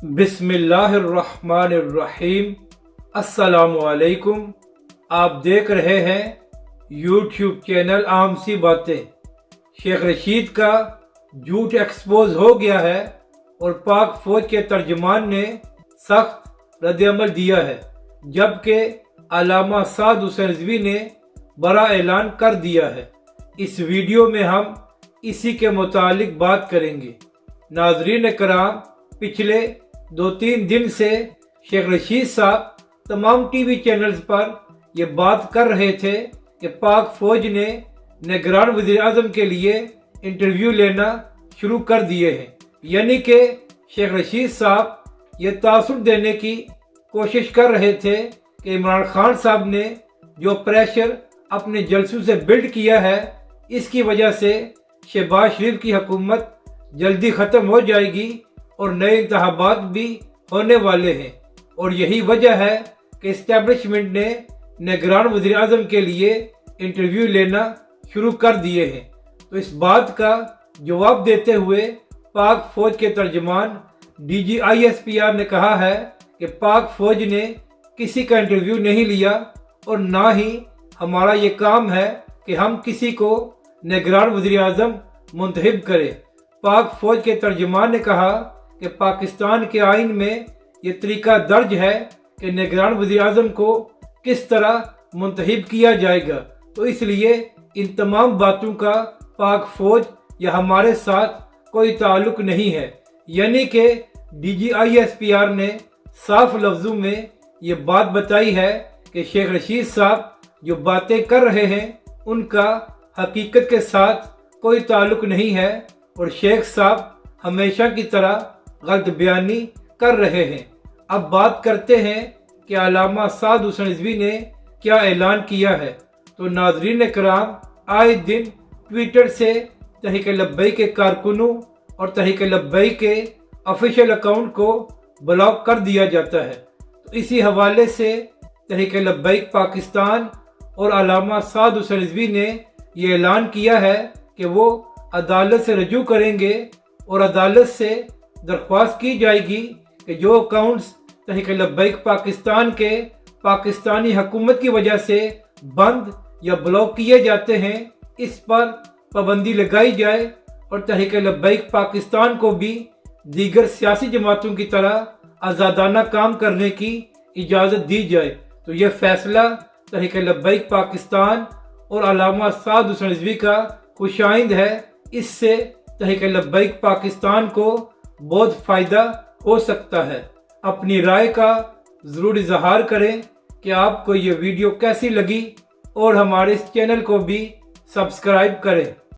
बिस्मिल्लाहिर्रहमानिर्रहीम। अस्सलामु अलैकुम। आप देख रहे हैं यूट्यूब चैनल आम सी बातें। शेख रशीद का झूठ एक्सपोज हो गया है और पाक फौज के तर्जमान ने सख्त रद्द-ए-अमल दिया है, जबकि अल्लामा साद हुसैन रिजवी ने बड़ा ऐलान कर दिया है। इस वीडियो में हम इसी के मुतालिक बात करेंगे। नाज़रीन कराम, पिछले 2-3 दिन से शेख रशीद साहब तमाम टीवी चैनल्स पर ये बात कर रहे थे कि पाक फौज ने निगरान वज़ीर आज़म के लिए इंटरव्यू लेना शुरू कर दिए हैं। यानी कि शेख रशीद साहब ये तासुर देने की कोशिश कर रहे थे कि इमरान खान साहब ने जो प्रेशर अपने जलसों से बिल्ड किया है, इसकी वजह से शहबाज शरीफ की हुकूमत जल्दी ख़त्म हो जाएगी और नए इंतखाबात भी होने वाले हैं। और यही वजह है कि इस्टेब्लिशमेंट ने निगरान वज़ीर आज़म के लिए इंटरव्यू लेना शुरू कर दिए हैं। तो इस बात का जवाब देते हुए पाक फौज के तर्जमान DGISPR ने कहा है कि पाक फौज ने किसी का इंटरव्यू नहीं लिया और ना ही हमारा ये काम है कि हम किसी को निगरान वज़ीर आज़म मुंतखब करें। पाक फौज के तर्जमान ने कहा कि पाकिस्तान के आइन में ये तरीका दर्ज है कि निगरान वज़ीर आज़म को किस तरह मुंतखब किया जाएगा। तो इसलिए इन तमाम बातों का पाक फौज या हमारे साथ कोई ताल्लुक नहीं है। यानी कि DGISPR ने साफ लफ्जों में ये बात बताई है कि शेख रशीद साहब जो बातें कर रहे हैं उनका हकीकत के साथ कोई ताल्लुक नहीं है और शेख साहब हमेशा की तरह गलत बयानी कर रहे हैं। अब बात करते हैं कि अल्लामा साद हुसैन रिजवी ने क्या ऐलान किया है। तो नाज़रीन कराम, आए दिन ट्विटर से तहरीक लब्बैक के कारकुनों और तहरीक लब्बैक के ऑफिशियल अकाउंट को ब्लॉक कर दिया जाता है। तो इसी हवाले से तहरीक लब्बैक पाकिस्तान और अल्लामा साद हुसैन रिजवी ने ये ऐलान किया है कि वो अदालत से रजू करेंगे और अदालत से दरख्वास्त की जाएगी कि जो अकाउंट्स तहरीक लब्बैक पाकिस्तान के पाकिस्तानी हुकूमत की वजह से बंद या ब्लॉक किए जाते हैं, इस पर पाबंदी लगाई जाए और तहरीक लब्बैक पाकिस्तान को भी दीगर सियासी जमातों की तरह आज़ादाना काम करने की इजाज़त दी जाए। तो यह फैसला तहरीक लब्बैक पाकिस्तान और अल्लामा साद हुसैन रिजवी का खुशाइंद है। इससे तहरीक लब्बैक पाकिस्तान को बहुत फ़ायदा हो सकता है। अपनी राय का ज़रूर इजहार करें कि आपको ये वीडियो कैसी लगी और हमारे इस चैनल को भी सब्सक्राइब करें।